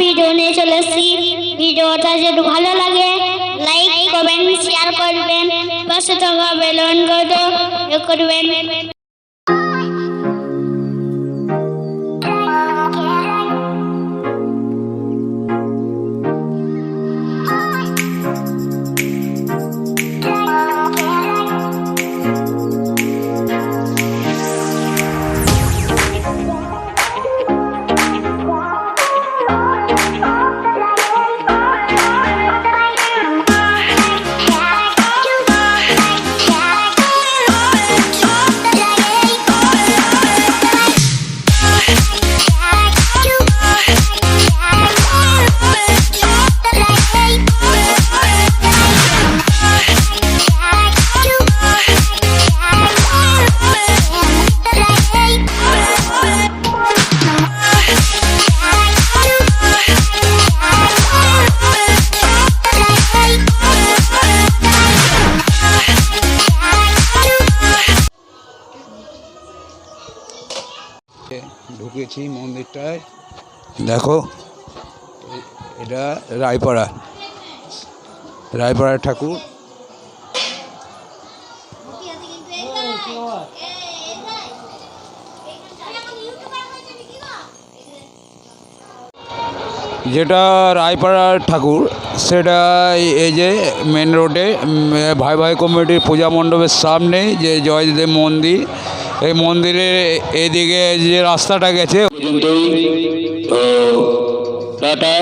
Video নিয়ে চলে এসেছি। ভিডিওটা যদি ভালো লাগে লাইক করবেন, শেয়ার করবেন, পাশে থাকা বেল আইকনটা করবেন। ঢুকেছি মন্দিরটায়, দেখো এটা রায়পাড়ার ঠাকুর। যেটা রায়পাড়ার ঠাকুর সেটা এই যে মেন রোডে ভাই ভাই কমিটির পূজা মণ্ডপের সামনে যে জয়দেব মন্দির, এই মন্দিরের এদিকে যে রাস্তাটা গেছে পর্যন্তই। তো টাটা।